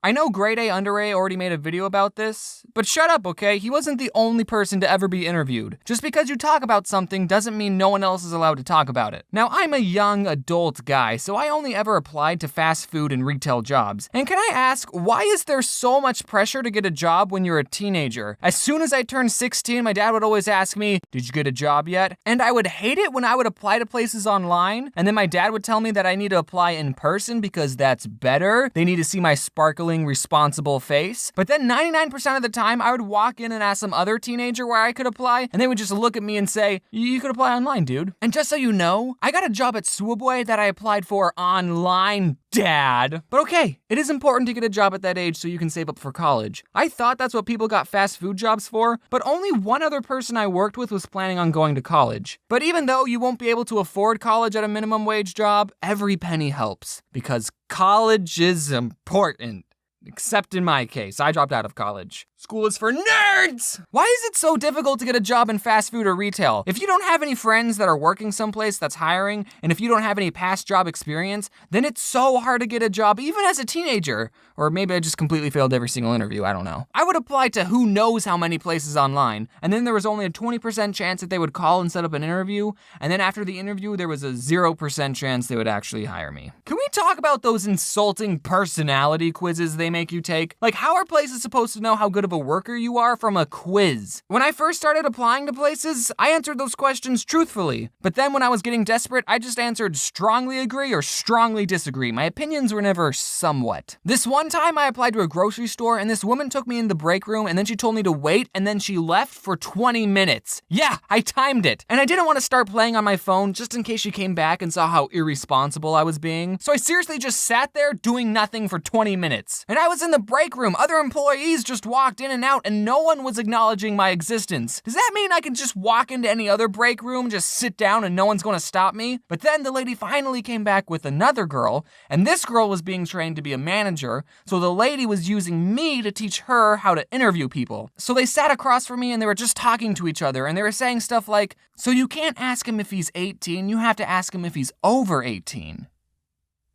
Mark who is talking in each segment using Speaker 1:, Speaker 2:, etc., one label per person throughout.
Speaker 1: I know Grade A Under A already made a video about this, but shut up, okay? He wasn't the only person to ever be interviewed. Just because you talk about something doesn't mean no one else is allowed to talk about it. Now, I'm a young adult guy, so I only ever applied to fast food and retail jobs. And can I ask, why is there so much pressure to get a job when you're a teenager? As soon as I turned 16, my dad would always ask me, "Did you get a job yet?" And I would hate it when I would apply to places online, and then my dad would tell me that I need to apply in person because that's better. They need to see my sparkling, responsible face. But then 99% of the time, I would walk in and ask some other teenager where I could apply, and they would just look at me and say, "You could apply online, dude." And just so you know, I got a job at Subway that I applied for online, Dad. But okay, it is important to get a job at that age so you can save up for college. I thought that's what people got fast food jobs for, but only one other person I worked with was planning on going to college. But even though you won't be able to afford college at a minimum wage job, every penny helps, because college is important. Except in my case, I dropped out of college. School is for nerds! Why is it so difficult to get a job in fast food or retail? If you don't have any friends that are working someplace that's hiring, and if you don't have any past job experience, then it's so hard to get a job even as a teenager. Or maybe I just completely failed every single interview, I don't know. I would apply to who knows how many places online, and then there was only a 20% chance that they would call and set up an interview, and then after the interview, there was a 0% chance they would actually hire me. Can we talk about those insulting personality quizzes they make you take? Like, how are places supposed to know how good of a worker you are from a quiz? When I first started applying to places, I answered those questions truthfully. But then when I was getting desperate, I just answered strongly agree or strongly disagree. My opinions were never somewhat. This one time I applied to a grocery store and this woman took me in the break room and then she told me to wait and then she left for 20 minutes. Yeah, I timed it. And I didn't want to start playing on my phone just in case she came back and saw how irresponsible I was being. So I seriously just sat there doing nothing for 20 minutes. And I was in the break room. Other employees just walked in and out and no one was acknowledging my existence. Does that mean I can just walk into any other break room, just sit down and no one's gonna stop me? But then the lady finally came back with another girl, and this girl was being trained to be a manager, so the lady was using me to teach her how to interview people. So they sat across from me and they were just talking to each other and they were saying stuff like, "So you can't ask him if he's 18, you have to ask him if he's over 18.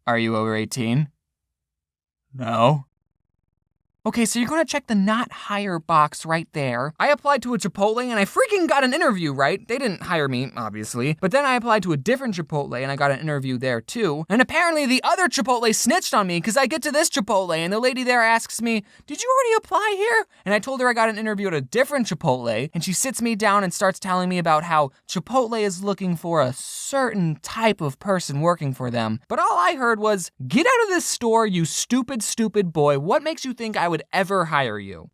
Speaker 1: Are you over 18? No. Okay, so you're gonna check the not hire box right there. I applied to a Chipotle and I freaking got an interview, right? They didn't hire me, obviously. But then I applied to a different Chipotle and I got an interview there too. And apparently the other Chipotle snitched on me because I get to this Chipotle and the lady there asks me, "Did you already apply here?" And I told her I got an interview at a different Chipotle, and she sits me down and starts telling me about how Chipotle is looking for a certain type of person working for them. But all I heard was, "Get out of this store, you stupid, stupid boy. What makes you think I would ever hire you?"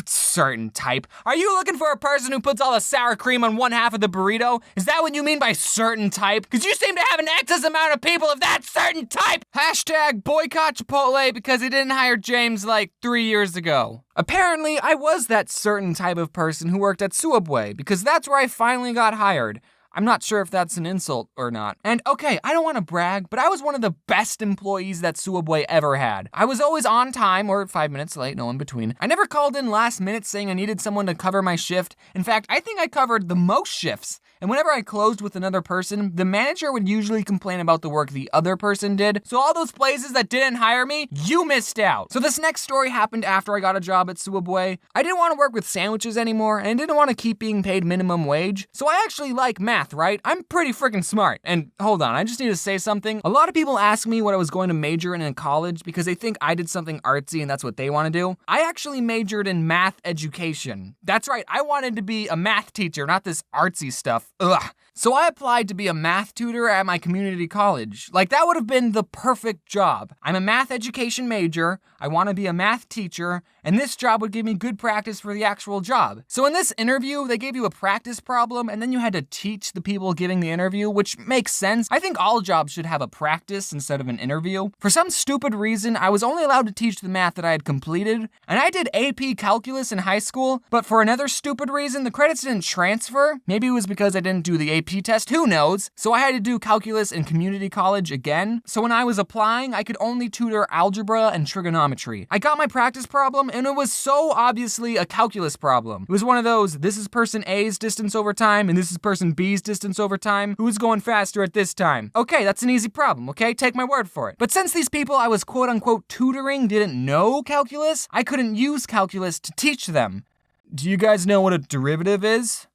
Speaker 1: Certain type. Are you looking for a person who puts all the sour cream on one half of the burrito? Is that what you mean by certain type? Because you seem to have an excess amount of people of that certain type. Hashtag boycott Chipotle because he didn't hire James like 3 years ago. Apparently, I was that certain type of person who worked at Subway because that's where I finally got hired. I'm not sure if that's an insult or not. And okay, I don't want to brag, but I was one of the best employees that Subway ever had. I was always on time or 5 minutes late, no in between. I never called in last minute saying I needed someone to cover my shift. In fact, I think I covered the most shifts. And whenever I closed with another person, the manager would usually complain about the work the other person did. So all those places that didn't hire me, you missed out. So this next story happened after I got a job at Subway. I didn't want to work with sandwiches anymore, and I didn't want to keep being paid minimum wage. So I actually like math, right? I'm pretty freaking smart. And hold on, I just need to say something. A lot of people ask me what I was going to major in college because they think I did something artsy and that's what they want to do. I actually majored in math education. That's right, I wanted to be a math teacher, not this artsy stuff. Ugh. So I applied to be a math tutor at my community college. Like, that would have been the perfect job. I'm a math education major, I want to be a math teacher, and this job would give me good practice for the actual job. So in this interview, they gave you a practice problem, and then you had to teach the people giving the interview, which makes sense. I think all jobs should have a practice instead of an interview. For some stupid reason, I was only allowed to teach the math that I had completed, and I did AP Calculus in high school, but for another stupid reason, the credits didn't transfer. Maybe it was because I didn't didn't do the AP test, who knows? So I had to do calculus in community college again. So when I was applying, I could only tutor algebra and trigonometry. I got my practice problem, and it was so obviously a calculus problem. It was one of those, this is person A's distance over time, and this is person B's distance over time. Who's going faster at this time? Okay, that's an easy problem, okay? Take my word for it. But since these people I was quote unquote tutoring didn't know calculus, I couldn't use calculus to teach them. Do you guys know what a derivative is?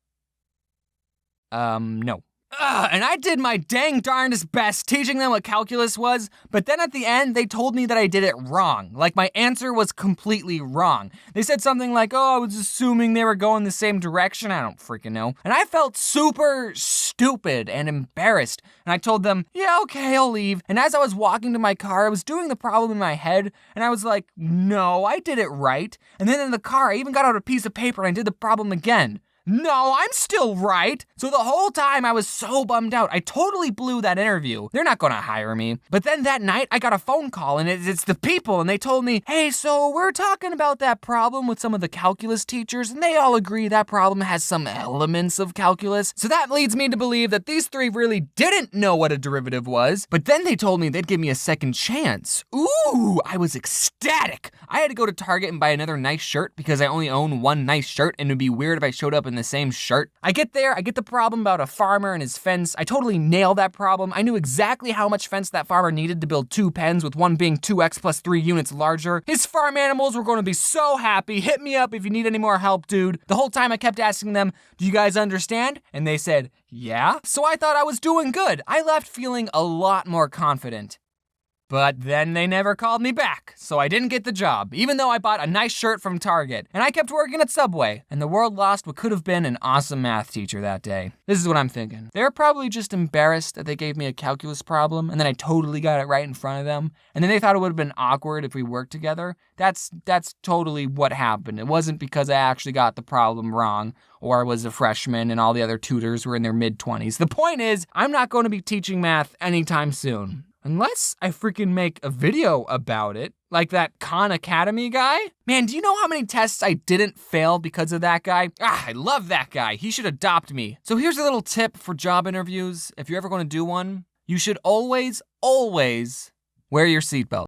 Speaker 1: No. And I did my dang darndest best teaching them what calculus was, but then at the end, they told me that I did it wrong. Like, my answer was completely wrong. They said something like, oh, I was assuming they were going the same direction. I don't freaking know. And I felt super stupid and embarrassed. And I told them, yeah, okay, I'll leave. And as I was walking to my car, I was doing the problem in my head, and I was like, no, I did it right. And then in the car, I even got out a piece of paper and I did the problem again. No, I'm still right. So the whole time I was so bummed out. I totally blew that interview. They're not gonna hire me. But then that night I got a phone call and it's the people and they told me, hey, so we're talking about that problem with some of the calculus teachers and they all agree that problem has some elements of calculus. So that leads me to believe that these three really didn't know what a derivative was. But then they told me they'd give me a second chance. Ooh, I was ecstatic. I had to go to Target and buy another nice shirt because I only own one nice shirt and it'd be weird if I showed up in the same shirt. I get there, I get the problem about a farmer and his fence. I totally nailed that problem. I knew exactly how much fence that farmer needed to build 2 pens, with one being 2x plus 3 units larger. His farm animals were going to be so happy. Hit me up if you need any more help, dude. The whole time I kept asking them, do you guys understand? And they said, yeah. So I thought I was doing good. I left feeling a lot more confident. But then they never called me back, so I didn't get the job, even though I bought a nice shirt from Target. And I kept working at Subway, and the world lost what could have been an awesome math teacher that day. This is what I'm thinking. They're probably just embarrassed that they gave me a calculus problem, and then I totally got it right in front of them. And then they thought it would have been awkward if we worked together. That's totally what happened. It wasn't because I actually got the problem wrong, or I was a freshman and all the other tutors were in their mid-20s. The point is, I'm not going to be teaching math anytime soon. Unless I freaking make a video about it, like that Khan Academy guy. Man, do you know how many tests I didn't fail because of that guy? I love that guy. He should adopt me. So here's a little tip for job interviews. If you're ever going to do one, you should always wear your seatbelt.